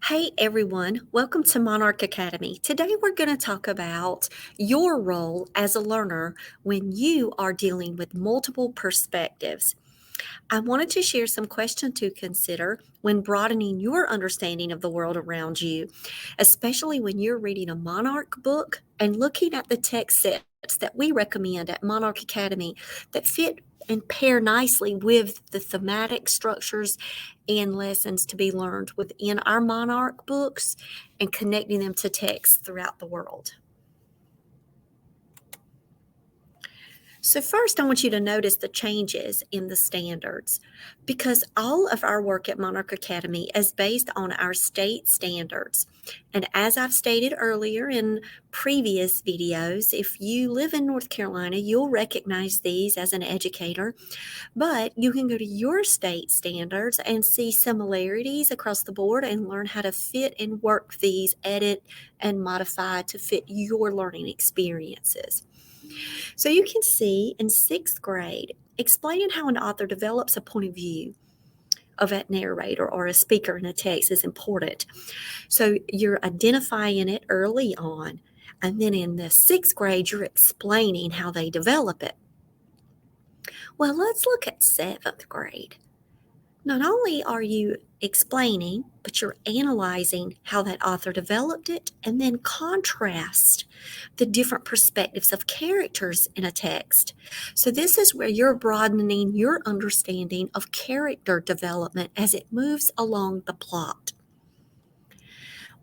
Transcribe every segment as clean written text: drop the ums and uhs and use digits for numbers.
Hey everyone, welcome to Monarch Academy. Today we're going to talk about your role as a learner when you are dealing with multiple perspectives. I wanted to share some questions to consider when broadening your understanding of the world around you, especially when you're reading a Monarch book and looking at the text sets that we recommend at Monarch Academy that fit and pair nicely with the thematic structures and lessons to be learned within our Monarch books and connecting them to texts throughout the world. So first, I want you to notice the changes in the standards because all of our work at Monarch Academy is based on our state standards. And as I've stated earlier in previous videos, if you live in North Carolina, you'll recognize these as an educator, but you can go to your state standards and see similarities across the board and learn how to fit and work these, edit and modify to fit your learning experiences. So you can see in sixth grade, explaining how an author develops a point of view of a narrator or a speaker in a text is important. So you're identifying it early on. And then in the sixth grade, you're explaining how they develop it. Well, let's look at seventh grade. Not only are you explaining, but you're analyzing how that author developed it and then contrast the different perspectives of characters in a text. So this is where you're broadening your understanding of character development as it moves along the plot.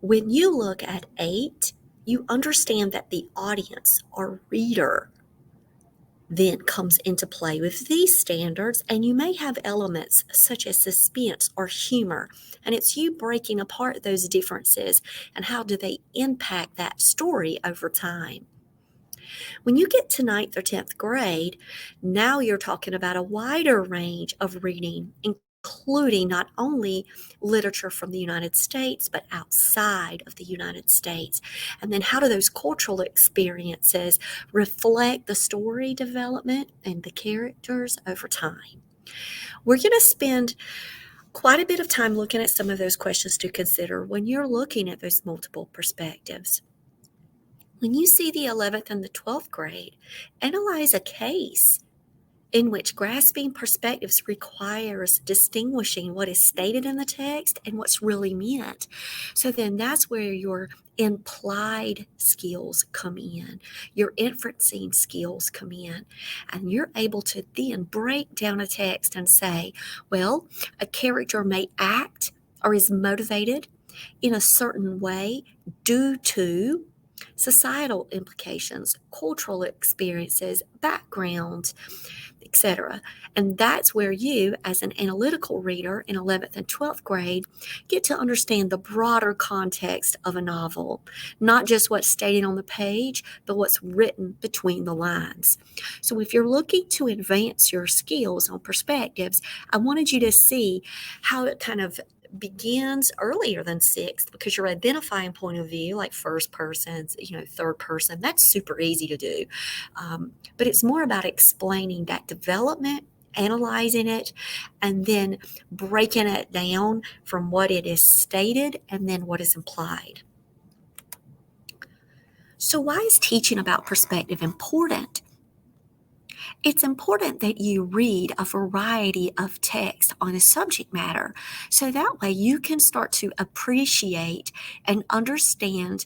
When you look at 8, you understand that the audience or reader then comes into play with these standards, and you may have elements such as suspense or humor, and it's you breaking apart those differences and how do they impact that story over time. When you get to 9th or 10th grade, now you're talking about a wider range of reading, including not only literature from the United States, but outside of the United States. And then how do those cultural experiences reflect the story development and the characters over time? We're going to spend quite a bit of time looking at some of those questions to consider when you're looking at those multiple perspectives. When you see the 11th and the 12th grade, analyze a case in which grasping perspectives requires distinguishing what is stated in the text and what's really meant. So then that's where your implied skills come in, your inferencing skills come in, and you're able to then break down a text and say, well, a character may act or is motivated in a certain way due to societal implications, cultural experiences, background, etc. And that's where you, as an analytical reader in 11th and 12th grade, get to understand the broader context of a novel, not just what's stated on the page, but what's written between the lines. So if you're looking to advance your skills on perspectives, I wanted you to see how it kind of begins earlier than sixth because you're identifying point of view like first person, third person. That's super easy to do. But it's more about explaining that development, analyzing it, and then breaking it down from what it is stated and then what is implied. So why is teaching about perspective important? It's important that you read a variety of text on a subject matter so that way you can start to appreciate and understand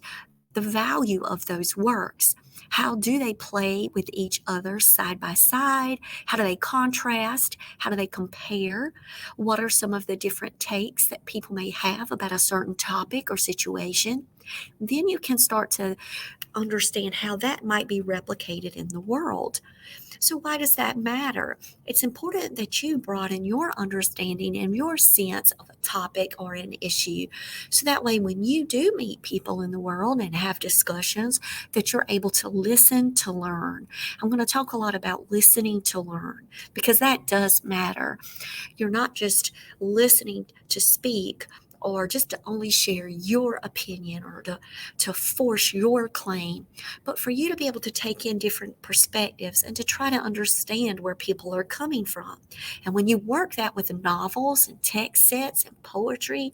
the value of those works. How do they play with each other side by side? How do they contrast? How do they compare? What are some of the different takes that people may have about a certain topic or situation? Then you can start to understand how that might be replicated in the world. So why does that matter? It's important that you broaden your understanding and your sense of a topic or an issue. So that way, when you do meet people in the world and have discussions, that you're able to listen to learn. I'm going to talk a lot about listening to learn because that does matter. You're not just listening to speak or just to only share your opinion or to force your claim, but for you to be able to take in different perspectives and to try to understand where people are coming from. And when you work that with novels and text sets and poetry,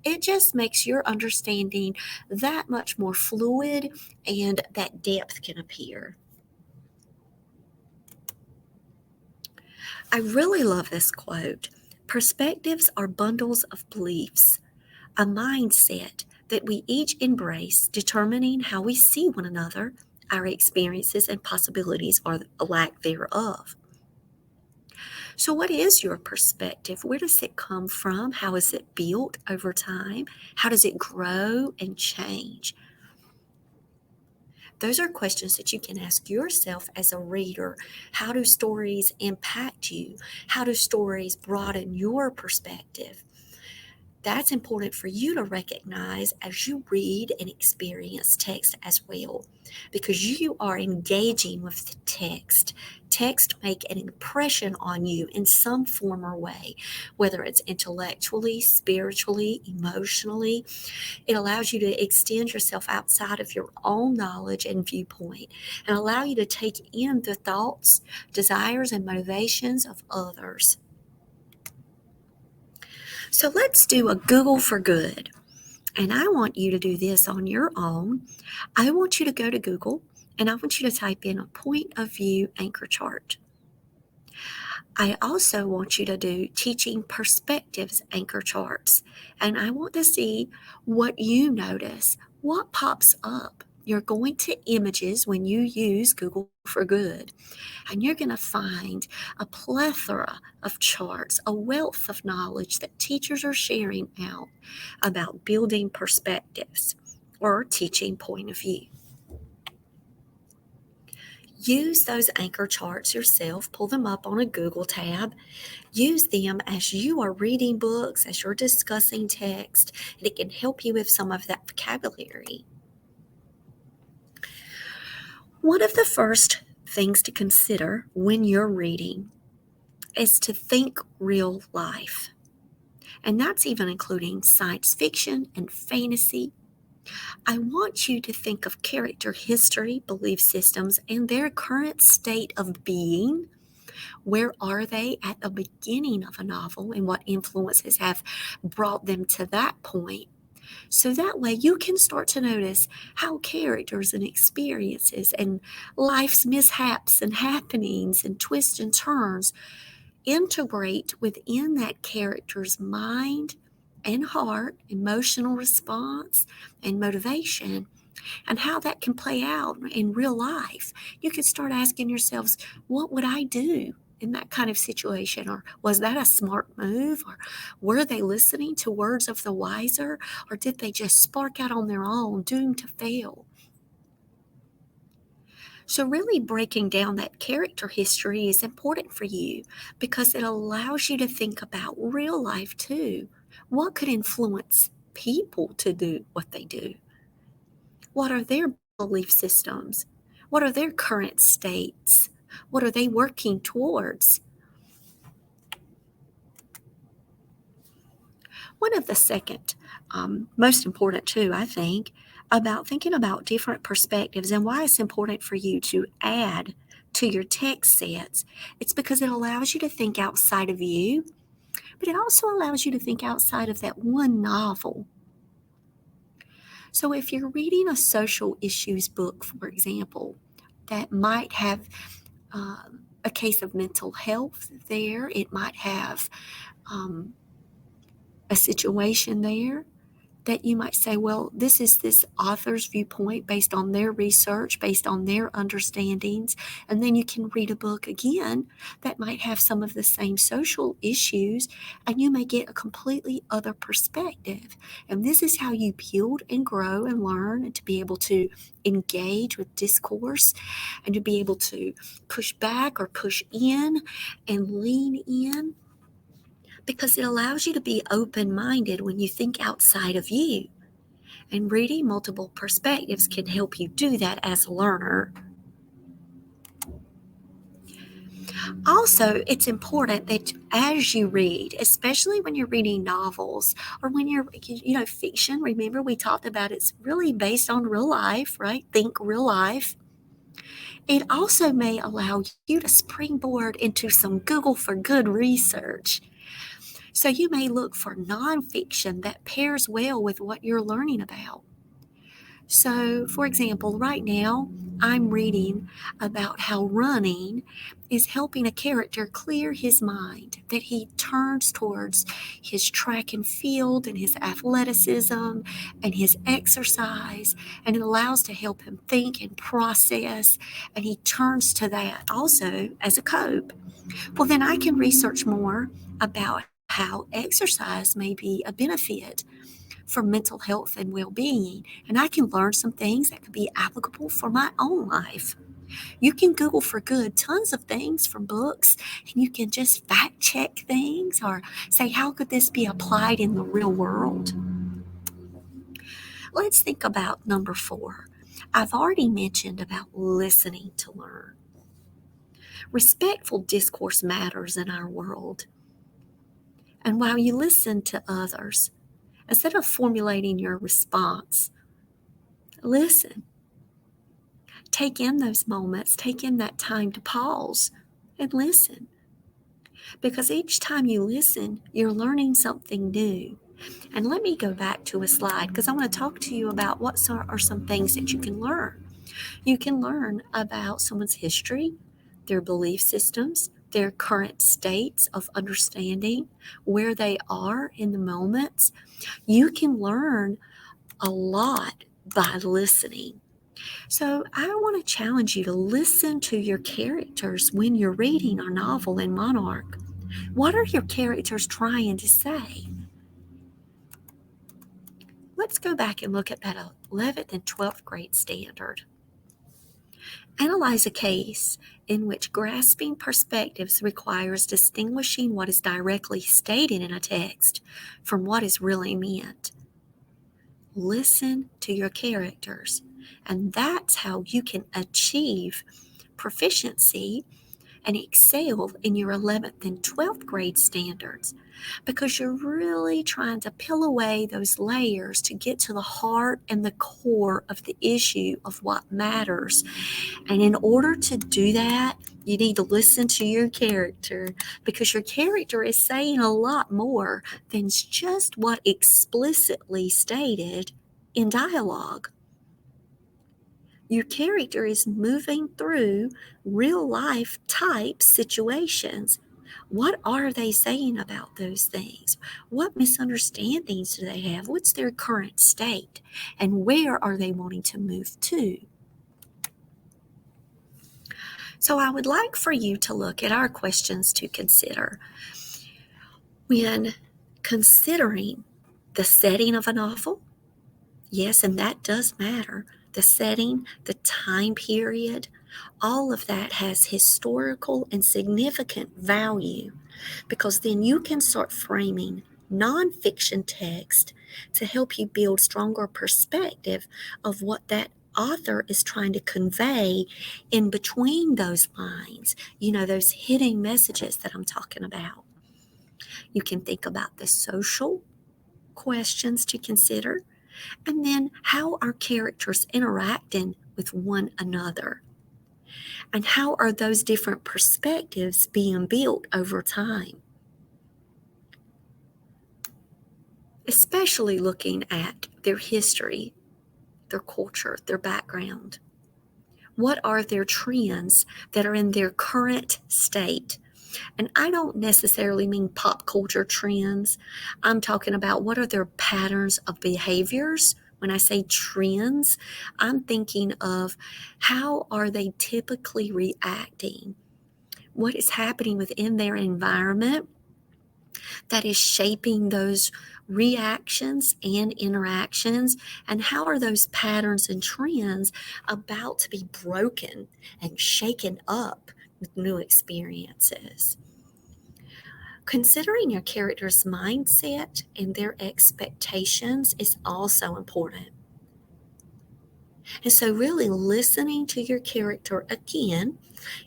it just makes your understanding that much more fluid and that depth can appear. I really love this quote. Perspectives are bundles of beliefs, a mindset that we each embrace, determining how we see one another, our experiences, and possibilities or a lack thereof. So, what is your perspective? Where does it come from? How is it built over time? How does it grow and change? Those are questions that you can ask yourself as a reader. How do stories impact you? How do stories broaden your perspective? That's important for you to recognize as you read and experience text as well, because you are engaging with the text. Text make an impression on you in some form or way, whether it's intellectually, spiritually, emotionally. It allows you to extend yourself outside of your own knowledge and viewpoint and allow you to take in the thoughts, desires, and motivations of others. So let's do a Google for good. And I want you to do this on your own. I want you to go to Google and I want you to type in a point of view anchor chart. I also want you to do teaching perspectives anchor charts. And I want to see what you notice, what pops up. You're going to images when you use Google for Good, and you're going to find a plethora of charts, a wealth of knowledge that teachers are sharing out about building perspectives or teaching point of view. Use those anchor charts yourself, pull them up on a Google tab, use them as you are reading books, as you're discussing text, and it can help you with some of that vocabulary. One of the first things to consider when you're reading is to think real life. And that's even including science fiction and fantasy. I want you to think of character history, belief systems, and their current state of being. Where are they at the beginning of a novel and what influences have brought them to that point? So that way you can start to notice how characters and experiences and life's mishaps and happenings and twists and turns integrate within that character's mind and heart, emotional response, and motivation, and how that can play out in real life. You can start asking yourselves, what would I do in that kind of situation? Or was that a smart move? Or were they listening to words of the wiser? Or did they just spark out on their own, doomed to fail? So really breaking down that character history is important for you because it allows you to think about real life too. What could influence people to do what they do? What are their belief systems? What are their current states? What are they working towards? One of the second, most important too, I think, about thinking about different perspectives and why it's important for you to add to your text sets. It's because it allows you to think outside of you, but it also allows you to think outside of that one novel. So if you're reading a social issues book, for example, that might have a case of mental health there, it might have a situation there that you might say, well, this is this author's viewpoint based on their research, based on their understandings. And then you can read a book again that might have some of the same social issues, and you may get a completely other perspective. And this is how you build and grow and learn, and to be able to engage with discourse and to be able to push back or push in and lean in, because it allows you to be open-minded when you think outside of you. And reading multiple perspectives can help you do that as a learner. Also, it's important that as you read, especially when you're reading novels or when you're, fiction, remember we talked about it's really based on real life, right? Think real life. It also may allow you to springboard into some Google for Good research. So you may look for nonfiction that pairs well with what you're learning about. So, for example, right now I'm reading about how running is helping a character clear his mind, that he turns towards his track and field and his athleticism and his exercise, and it allows to help him think and process, and he turns to that also as a cope. Well, then I can research more about how exercise may be a benefit for mental health and well-being, and I can learn some things that could be applicable for my own life. You can Google for good tons of things from books, and you can just fact check things or say, how could this be applied in the real world? Let's think about number 4. I've already mentioned about listening to learn. Respectful discourse matters in our world. And while you listen to others, instead of formulating your response, listen. Take in those moments, take in that time to pause and listen. Because each time you listen, you're learning something new. And let me go back to a slide because I want to talk to you about what are some things that you can learn. You can learn about someone's history, their belief systems, their current states of understanding, where they are in the moments. You can learn a lot by listening. So I want to challenge you to listen to your characters when you're reading our novel in Monarch. What are your characters trying to say? Let's go back and look at that 11th and 12th grade standard. Analyze a case in which grasping perspectives requires distinguishing what is directly stated in a text from what is really meant. Listen to your characters, and that's how you can achieve proficiency and excel in your 11th and 12th grade standards, because you're really trying to peel away those layers to get to the heart and the core of the issue of what matters. And in order to do that, you need to listen to your character, because your character is saying a lot more than just what explicitly stated in dialogue. Your character is moving through real life type situations. What are they saying about those things? What misunderstandings do they have? What's their current state? And where are they wanting to move to? So I would like for you to look at our questions to consider when considering the setting of a novel. Yes, and that does matter. The setting, the time period, all of that has historical and significant value, because then you can start framing nonfiction text to help you build stronger perspective of what that author is trying to convey in between those lines, those hidden messages that I'm talking about. You can think about the social questions to consider, and then how are characters interacting with one another? And how are those different perspectives being built over time? Especially looking at their history, their culture, their background. What are their trends that are in their current state? And I don't necessarily mean pop culture trends. I'm talking about what are their patterns of behaviors. When I say trends, I'm thinking of how are they typically reacting? What is happening within their environment that is shaping those reactions and interactions, and how are those patterns and trends about to be broken and shaken up with new experiences? Considering your character's mindset and their expectations is also important. And so really listening to your character again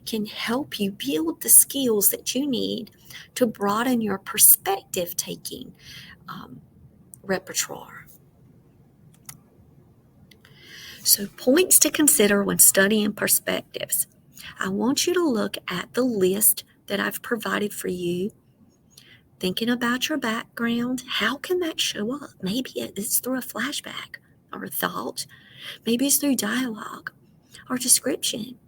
can help you build the skills that you need to broaden your perspective taking repertoire. So, points to consider when studying perspectives. I want you to look at the list that I've provided for you. Thinking about your background, how can that show up? Maybe it's through a flashback or a thought. Maybe it's through dialogue or description.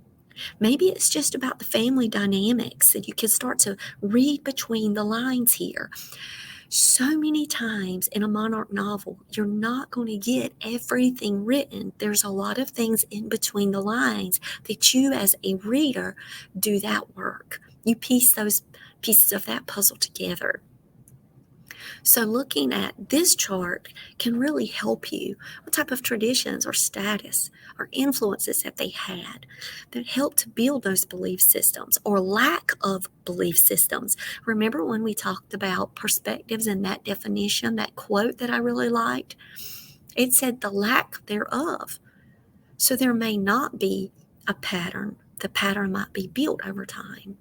Maybe it's just about the family dynamics that you can start to read between the lines here. So many times in a Monarch novel, you're not going to get everything written. There's a lot of things in between the lines that you, as a reader, do that work. You piece those pieces of that puzzle together. So looking at this chart can really help you. What type of traditions or status or influences have they had that help to build those belief systems or lack of belief systems? Remember when we talked about perspectives and that definition, that quote that I really liked? It said the lack thereof. So there may not be a pattern. The pattern might be built over time.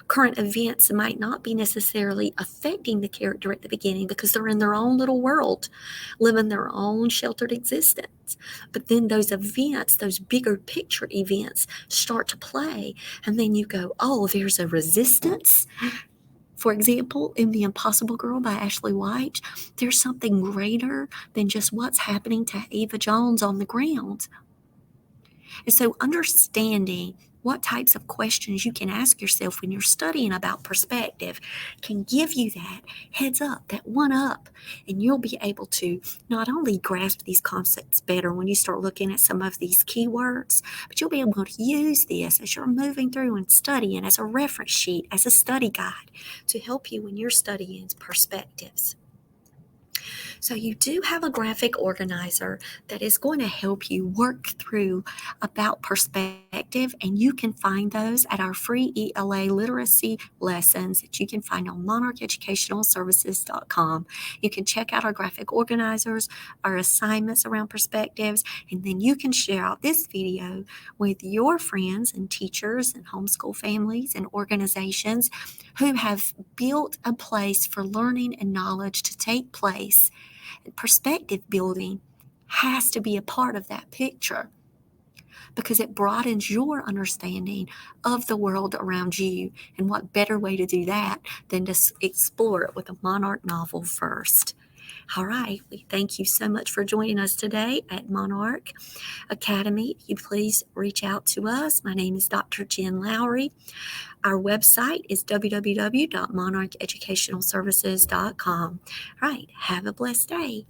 Current events might not be necessarily affecting the character at the beginning because they're in their own little world, living their own sheltered existence. But then those events, those bigger picture events, start to play. And then you go, oh, there's a resistance. For example, in The Impossible Girl by Ashley White, there's something greater than just what's happening to Ava Jones on the ground. And so understanding what types of questions you can ask yourself when you're studying about perspective can give you that heads up, that one up, and you'll be able to not only grasp these concepts better when you start looking at some of these keywords, but you'll be able to use this as you're moving through and studying as a reference sheet, as a study guide to help you when you're studying perspectives. So you do have a graphic organizer that is going to help you work through about perspective, and you can find those at our free ELA literacy lessons that you can find on monarcheducationalservices.com. You can check out our graphic organizers, our assignments around perspectives, and then you can share out this video with your friends and teachers and homeschool families and organizations who have built a place for learning and knowledge to take place. Perspective building has to be a part of that picture because it broadens your understanding of the world around you. And what better way to do that than to explore it with a Monarch novel first? All right, we thank you so much for joining us today at Monarch Academy. If you please reach out to us. My name is Dr. Jen Lowry. Our website is www.monarcheducationalservices.com. All right, have a blessed day.